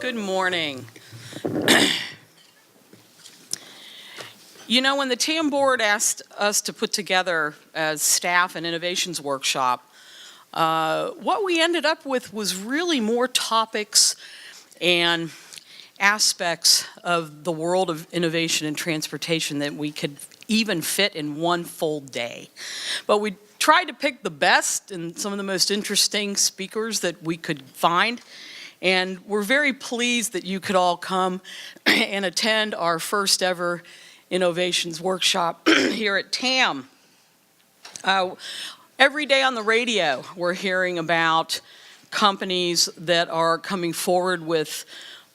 Good morning. You know, when the TAM board asked us to put together as staff an innovations workshop, what we ended up with was really more topics and aspects of the world of innovation and transportation that we could even fit in one full day. But we tried to pick the best and some of the most interesting speakers that we could find. And we're very pleased that you could all come and attend our first ever innovations workshop here at TAM. Every day on the radio, we're hearing about companies that are coming forward with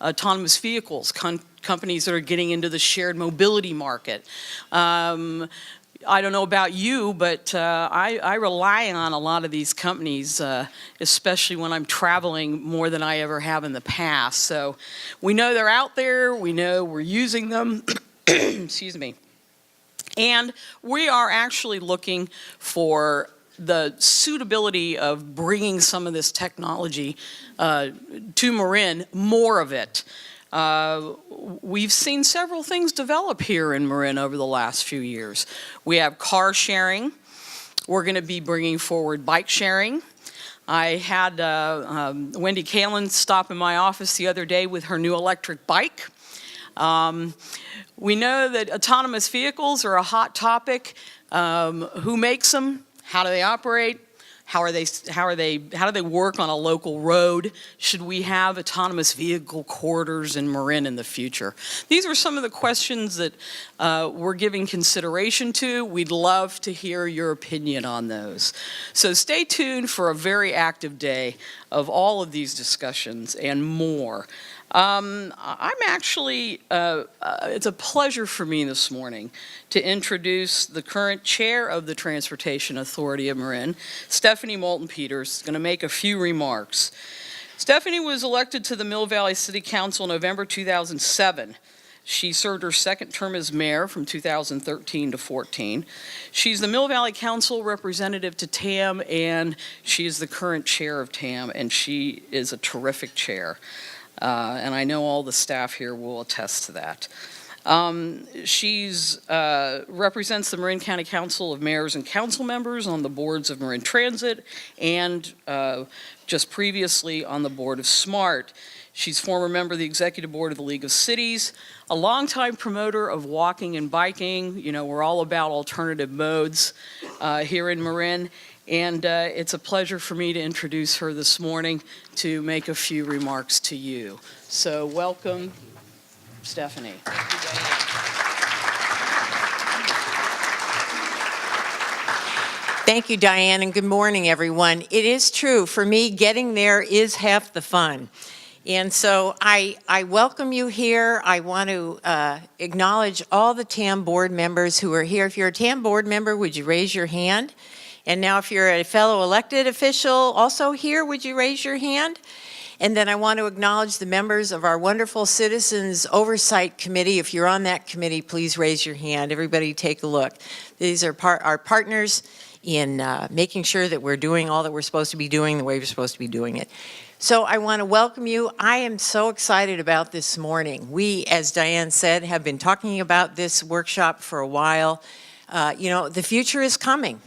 autonomous vehicles, companies that are getting into the shared mobility market. I don't know about you, but I rely on a lot of these companies, especially when I'm traveling more than I ever have in the past. So we know they're out there, we know we're using them, excuse me. And we are actually looking for the suitability of bringing some of this technology to Marin, more of it. We've seen several things develop here in Marin over the last few years. We have car sharing. We're going to be bringing forward bike sharing. I had Wendy Kalin stop in my office the other day with her new electric bike. We know that autonomous vehicles are a hot topic. Who makes them? How do they operate? How do they work on a local road? Should we have autonomous vehicle corridors in Marin in the future? These are some of the questions that we're giving consideration to. We'd love to hear your opinion on those. So stay tuned for a very active day of all of these discussions and more. I'm actually, it's a pleasure for me this morning to introduce the current chair of the Transportation Authority of Marin, Stephanie Moulton-Peters, going to make a few remarks. Stephanie was elected to the Mill Valley City Council in November 2007. She served her second term as mayor from 2013 to 14. She's the Mill Valley Council representative to TAM, and she is the current chair of TAM, and she is a terrific chair. And I know all the staff here will attest to that. She's represents the Marin County Council of Mayors and Council Members on the boards of Marin Transit and just previously on the board of SMART. She's former member of the executive board of the League of Cities, a longtime promoter of walking and biking. You know, we're all about alternative modes here in Marin. And it's a pleasure for me to introduce her this morning to make a few remarks to you. So welcome, Stephanie. Thank you, Diane, and good morning, everyone. It is true, for me, getting there is half the fun. And so I welcome you here. I want to acknowledge all the TAM board members who are here. If you're a TAM board member, would you raise your hand? And now if you're a fellow elected official also here, would you raise your hand? And then I want to acknowledge the members of our wonderful Citizens Oversight Committee. If you're on that committee, please raise your hand. Everybody take a look. These are our partners in making sure that we're doing all that we're supposed to be doing the way we're supposed to be doing it. So I want to welcome you. I am so excited about this morning. We, as Diane said, have been talking about this workshop for a while. You know, the future is coming.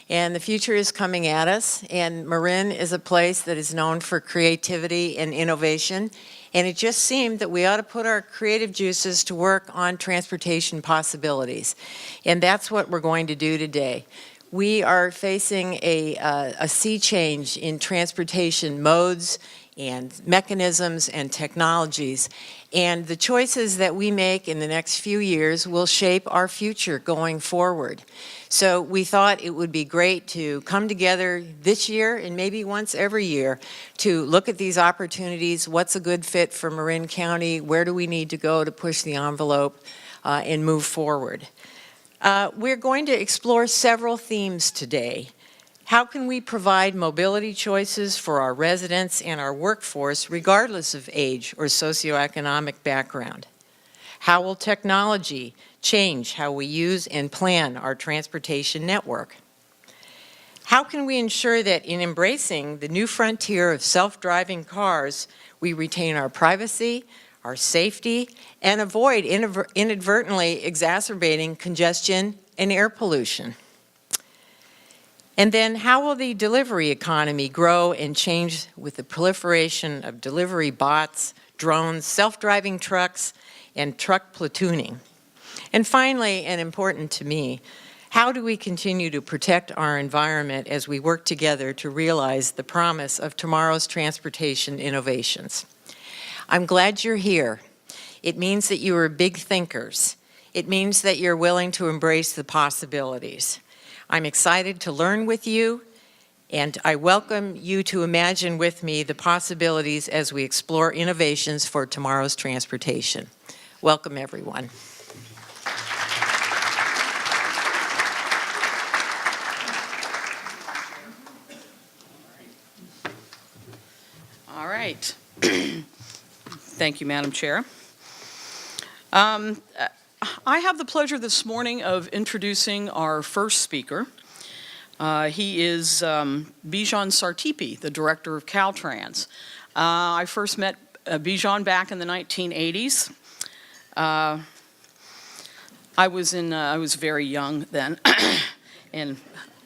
And the future is coming at us, and Marin is a place that is known for creativity and innovation, and it just seemed that we ought to put our creative juices to work on transportation possibilities, and that's what we're going to do today. We are facing a sea change in transportation modes and mechanisms and technologies, and the choices that we make in the next few years will shape our future going forward. So we thought it would be great to come together this year and maybe once every year to look at these opportunities. What's a good fit for Marin County? Where do we need to go to push the envelope and move forward? We're going to explore several themes today. How can we provide mobility choices for our residents and our workforce regardless of age or socioeconomic background? How will technology change how we use and plan our transportation network? How can we ensure that in embracing the new frontier of self-driving cars, we retain our privacy, our safety, and avoid inadvertently exacerbating congestion and air pollution? And then how will the delivery economy grow and change with the proliferation of delivery bots, drones, self-driving trucks, and truck platooning? And finally, and important to me, how do we continue to protect our environment as we work together to realize the promise of tomorrow's transportation innovations? I'm glad you're here. It means that you are big thinkers. It means that you're willing to embrace the possibilities. I'm excited to learn with you, and I welcome you to imagine with me the possibilities as we explore innovations for tomorrow's transportation. Welcome, everyone. All right. Thank you, Madam Chair. I have the pleasure this morning of introducing our first speaker. He is Bijan Sartipi, the director of Caltrans. I first met Bijan back in the 1980s. I was very young then, and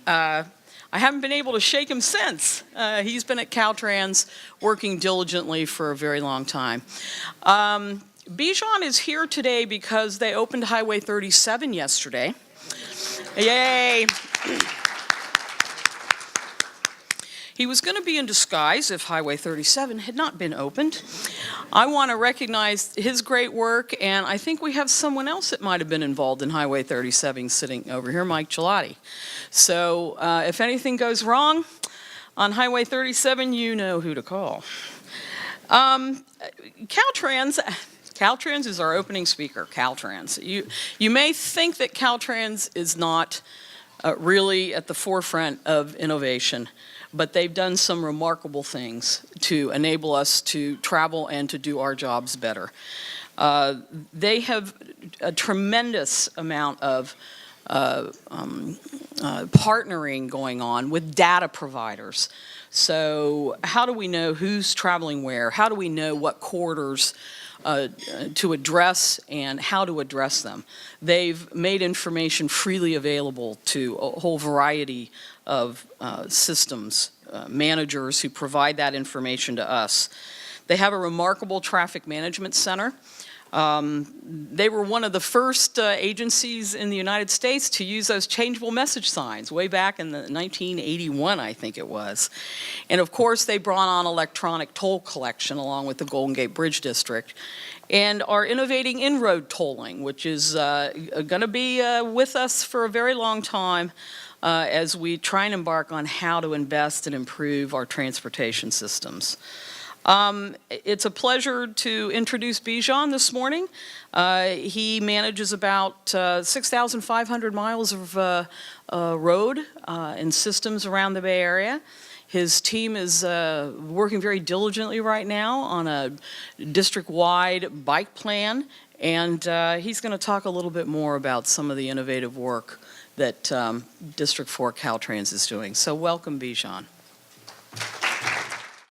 I haven't been able to shake him since. He's been at Caltrans working diligently for a very long time. Bijan is here today because they opened Highway 37 yesterday. Yay! He was going to be in disguise if Highway 37 had not been opened. I want to recognize his great work, and I think we have someone else that might have been involved in Highway 37 sitting over here, Mike Gelati. So if anything goes wrong on Highway 37, you know who to call. Caltrans is our opening speaker, Caltrans. You may think that Caltrans is not really at the forefront of innovation, but they've done some remarkable things to enable us to travel and to do our jobs better. They have a tremendous amount of partnering going on with data providers. So how do we know who's traveling where? How do we know what corridors to address and how to address them? They've made information freely available to a whole variety of systems, managers who provide that information to us. They have a remarkable traffic management center. They were one of the first agencies in the United States to use those changeable message signs way back in the 1981, I think it was. And of course, they brought on electronic toll collection along with the Golden Gate Bridge District and are innovating in-road tolling, which is going to be with us for a very long time as we try and embark on how to invest and improve our transportation systems. It's a pleasure to introduce Bijan this morning. He manages about 6,500 miles of road and systems around the Bay Area. His team is working very diligently right now on a district-wide bike plan, and he's going to talk a little bit more about some of the innovative work that District 4 Caltrans is doing. So welcome, Bijan.